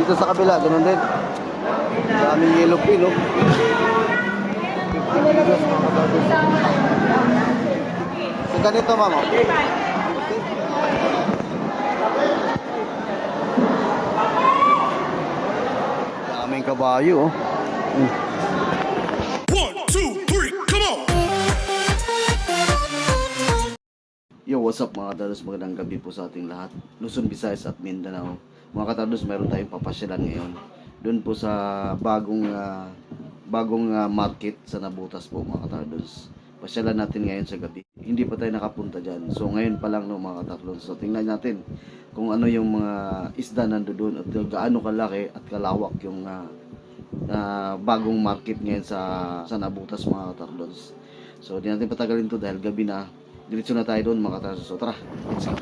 Dito sa kabila, ganun din. Maraming yellow pin, oh. 50 kilos mga katardons. So ganito, ma'am, oh. Daming kabayo, oh. Yo, what's up mga katardos? Magandang gabi po sa ating lahat. Luzon, Visayas at Mindanao. Mga katardos, mayroon tayong papasyalan ngayon. Doon po sa bagong market sa Nabutas po mga katardos. Pasyalan natin ngayon sa gabi. Hindi pa tayo nakapunta dyan. So ngayon pa lang no mga katardos. So tingnan natin kung ano yung mga isda nandoon at gaano kalaki at kalawak yung bagong market ngayon sa Nabutas mga katardos. So di natin patagalin to dahil gabi na. Diretso na tayo doon mga katardos. So tara, let's go.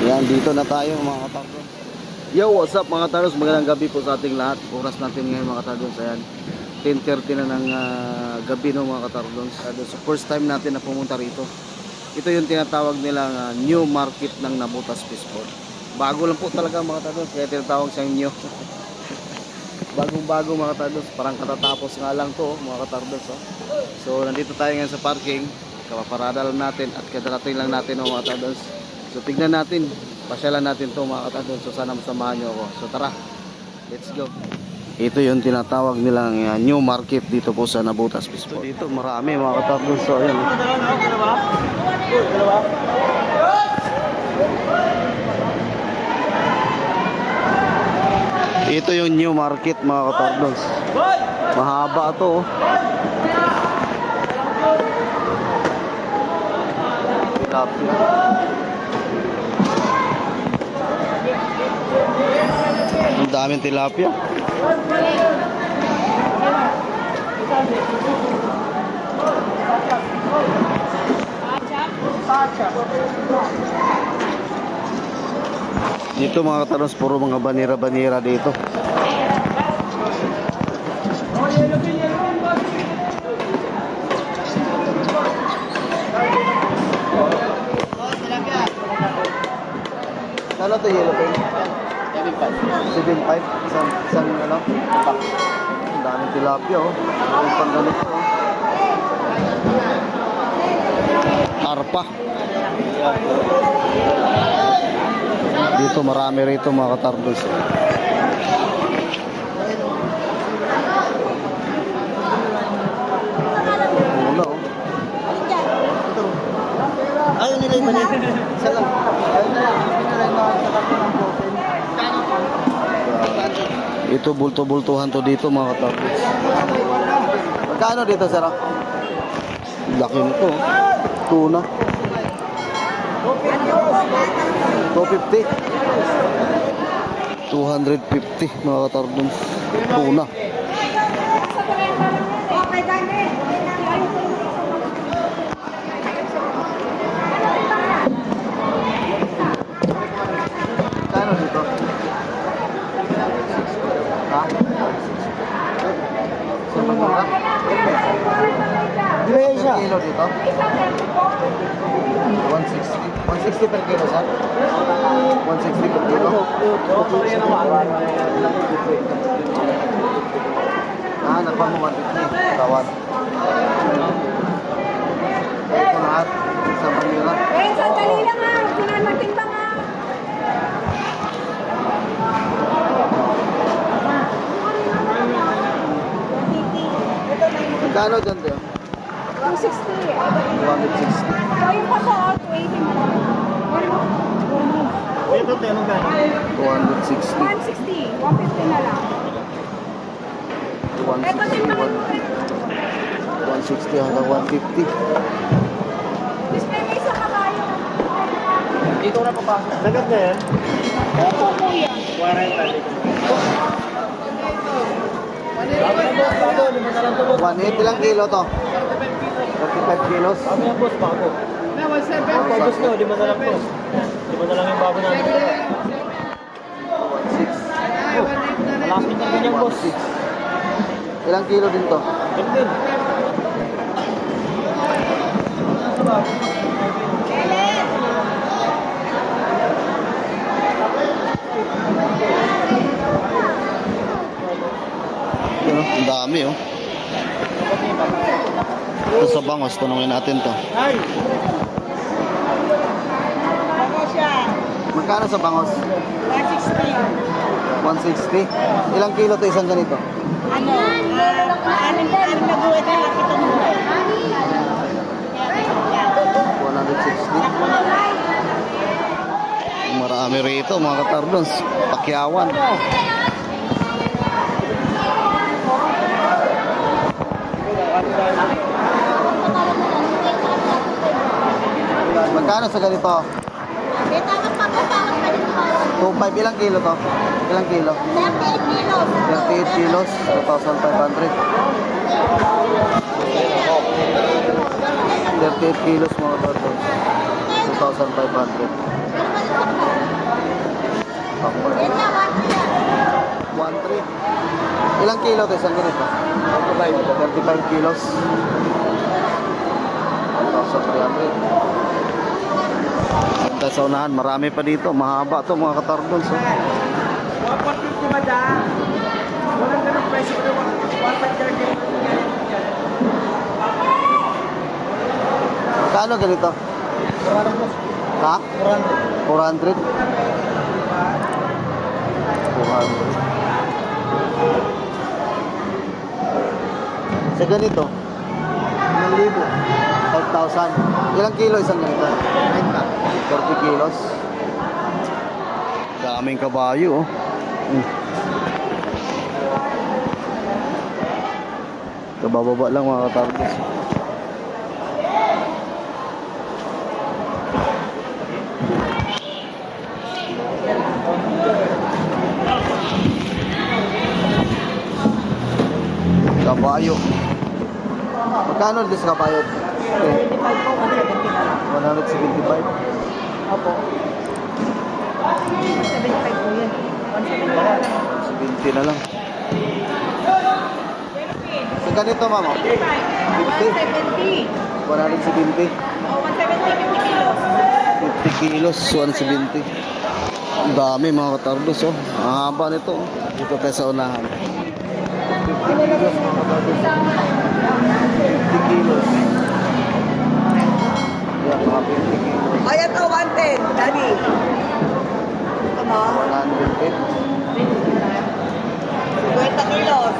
Yan, dito na tayo mga katardos. Yo, what's up mga katardos? Magandang gabi po sa ating lahat. Oras natin ngayon mga katardos. Ayan, 10:30 na ng gabi no mga katardos. So first time natin na pumunta rito. Ito yung tinatawag nilang new market ng Nabutas Fish Port. Bago lang po talaga mga katardos, kaya tinatawag siyang new. Bagong-bago mga katardos, parang katatapos nga lang to mga katardos. So nandito tayo ngayon sa parking. Kapaparada lang natin at kadarating lang natin mga katardos. So tignan natin, pasyalan natin to mga katardos. So sana masamahan nyo ako. So tara, let's go. Ito yung tinatawag nilang new market dito po sa Nabutas Fish Port. Dito marami mga katardos. So ayan. Ito yung new market mga katardos. Mahaba to, oh. Ang daming tilapia. Dito mga katardos, puro mga banira-banira dito. Ano to yellow pin? 7.5. Isang ano? Ang daming tilapia, oh. Ang pang ganito, oh. Arpa. Dito marami rito mga katardos. Ano, oh. Ayaw nila yung mali. Isa lang. Ayaw nila yung ito bulto-bultuhan to dito mga katardos. Magkano dito sir? Laki nito. Tuna. 250. 250 mga katardos. Tuna. Kano dito? Ha? Saan ba? Dili siya. Kilo dito? 160. 160 per kilo, sir? 160 per kilo? Nakuha mo 150. Tawad. Ito lahat. Sa Manila. Sandali lang ha. Huwag ko na magtimbang ha. Magkano dyan din? 260. 260. So yung pa ko, 280 mo lang. Ito, tanong ka. 260. 160. 150 na lang. Eh, pati 160. mga 160 hanggang 150. display may isa kabayo. Dito na papasok. Sagat na yan? Opo, kuya. 180 lang kilo to. 35 kilos. Kami ang boss, bago. Ako gusto, di mo na lang boss. Di mo na lang yung bago namin. 1.6. Malapit na ganyan boss. 1.6. Ilang kilo din to? Ganyan. Ang dami oh. Ito sa bangos, tanungin natin to. Ay! Magkano sa bangos? 160. Ilang kilo to isang ganito? 160. Marami rito mga katardons. Pakyawan. Magkano sa ganito? 2.5. Ilang kilo to? Ilang kilo? 38 kilos. 2,500. 38 kilos mga katardons. 2,500. 1.3. Ilang kilo to isang ganito? 35 kilos. 1,300. Ganda sa unahan, marami pa dito. Mahaba to mga katardons. Oh. 150 madam. Walang ganang presyo ko na 150. Kano ganito? Ha? 400. 400. Sa ganito? 5,000. Ilang kilo isang ganito? 30 kilos. Daming kabayo oh. Kabababa lang mga katardons. Kabayo. Magkano dito sa kabayo? 25 po, 170 na lang. 175. Opo. 175 po yun. 170 na lang. 70 na lang. Sa ganito mama? 170. 170. O, 170, 50 kilos. 50 kilos, 170. Ang dami mga katardos oh. Ang haba nito oh. Dito tayo sa unahan. 50 kilos mga katardos. 50 kilos. Yan, mga 50 kilos. Ay, ito, 110, Daddy. Ito mo? 110. 50 kilos.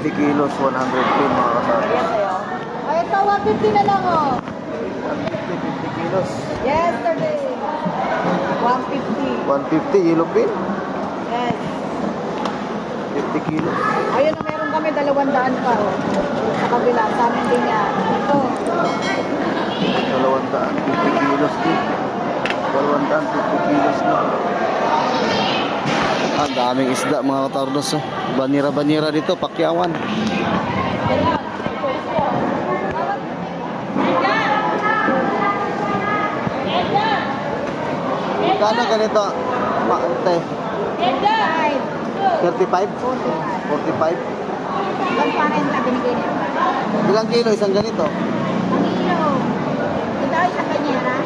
50 kilos, 110 mga katardos. Ayan sa'yo. Ay, ito, 150 na lang, oh. 50 kilos. Yesterday. 150. 150, yellow pin. Yes. 50 kilos. Ayun, meron kami 200 pa, oh. Sa kabila, sa amin din yan. Ito. 250 kilos din. 250 kilos na. Ang daming isda mga katardos oh. Banira-banira dito, pakyawan. Kano ganito? Maante. 35? 45? Ilang parenta binigay niya? Ilang kilo isang ganito? Kilo. Ito ay sa kanyera.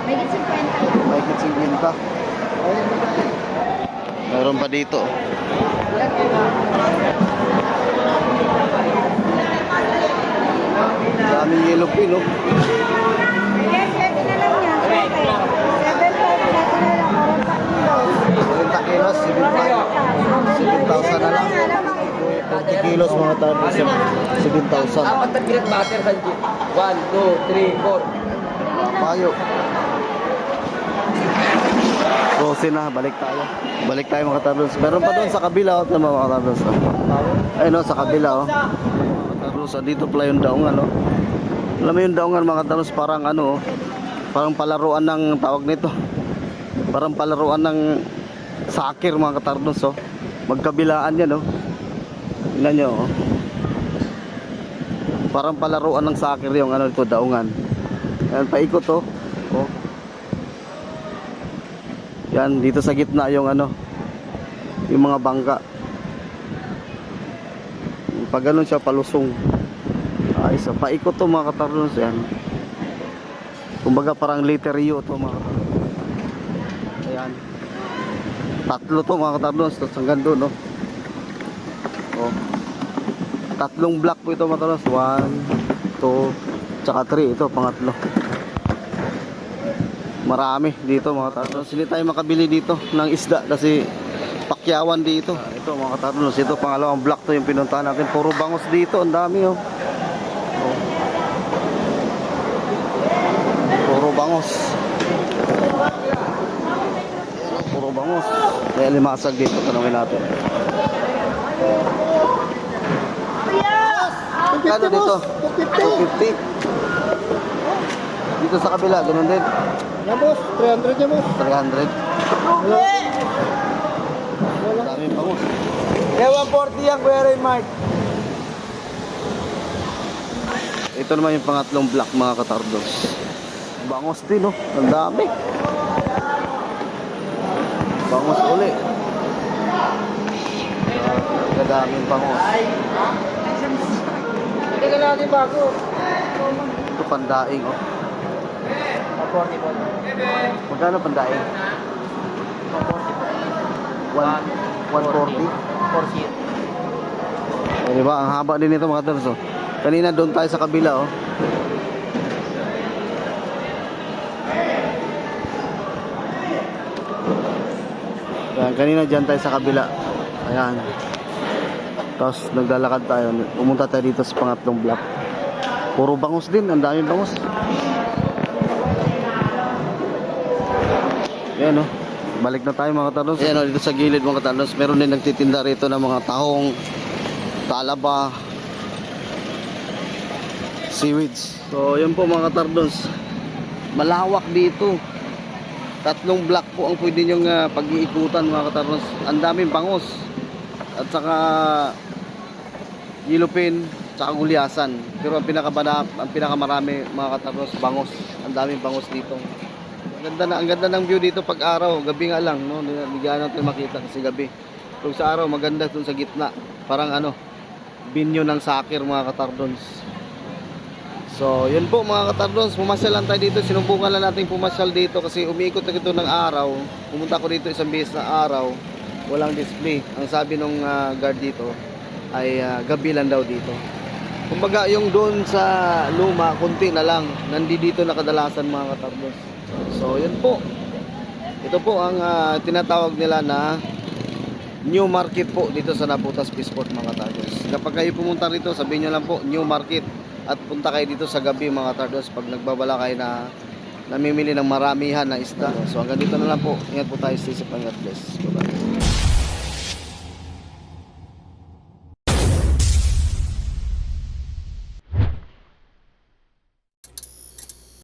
May 50 lang. May kitsin ka. Meron pa dito. Daming yellow pin, oh. Yes, 7 na lang yan. 7 po, natin na lang. 40 kilos, 7,000 na lang. 40 kilos mga tabi, 7,000. Apat na pilat butter sa jeep. 1, 2, 3, 4. Payo. So, na, balik tayo. Balik tayo mga tardos. Meron pa doon sa kabila, oh, mga tardos. Ayun, oh, sa kabila, oh. Mga tardos, dito pala yung daungan, oh. Alam mo yung daungan mga tardos, parang ano, oh. Parang palaruan ng tawag nito. Parang palaruan ng soccer mga katardos, oh. Magkabilaan yan, oh. Tingnan nyo, oh. Parang palaruan ng soccer yung ano ito, daungan. Yan, paikot, oh. Oh. Yan, dito sa gitna yung ano, yung mga bangka. Pag ganun siya, palusong. Isa, paikot to mga katardos, yan. Kumbaga parang literio to mga katardos. Ayan. Tatlo to mga katardos, tapos hanggang doon, no. Oh. Tatlong block po ito mga katardos. 1, 2, tsaka 3. Ito, pangatlo. Marami dito mga katardos. Hindi tayo makabili dito ng isda kasi pakyawan dito. Ito mga katardos, ito pangalawang block to yung pinuntahan natin. Puro bangos dito, ang dami, oh. Oh. Puro bangos. Puro bangos. Kaya limasag dito, tanongin natin. Kano dito? 250. Dito sa kabila, ganun din. Yan boss, 300 yan boss. 300. Daming bangos. Kaya 140 yan, Kuya Raymart. Ito naman yung pangatlong block mga katardos. Bangos din, oh. Ang dami. Bangos uli. Kadaming bangos. Hindi ka natin bago. Ito pandaing, oh. 140 po. Magkano pandaing? 140. 140. Oh, diba? Ang haba din ito mga katardos, oh. Kanina doon tayo sa kabila, oh. Ayan, kanina dyan tayo sa kabila. Ayan. Tapos naglalakad tayo. Pumunta tayo dito sa pangatlong block. Puro bangus din. Ang daming bangus. Ayan, oh. Balik na tayo mga katardos. Ayan, oh, dito sa gilid mga katardos. Meron din nagtitinda rito ng mga tahong, talaba, seaweeds. So, yun po mga katardos. Malawak dito. Tatlong block po ang pwede nyong pag-iikutan mga katardos. Ang daming bangos. At saka yellowfin, saka gulyasan. Pero ang pinakamarami mga katardos, bangos. Ang daming bangos dito. Ang ganda ng view dito pag araw. Gabi nga lang, no? Hindi natin makita kasi gabi. Pero sa araw, maganda dun sa gitna. Parang ano, binyo ng soccer mga katardos. So, yun po mga katardos, pumasyal lang tayo dito. Sinubukan lang natin pumasyal dito kasi umiikot na ito ng araw. Pumunta ko dito isang beses na araw, walang display. Ang sabi nung guard dito ay gabi lang daw dito. Kumbaga yung doon sa luma, kunti na lang. Nandito na kadalasan mga katardos. So, yun po. Ito po ang tinatawag nila na New Market po dito sa Naputas Fish Port mga katardos. Kapag kayo pumunta rito, sabihin nyo lang po New Market. At punta kayo dito sa gabi mga katardos pag nagbabala kayo na namimili ng maramihan na isda. So hanggang dito na lang po. Ingat po tayo. Stay safe and God bless. Bye-bye.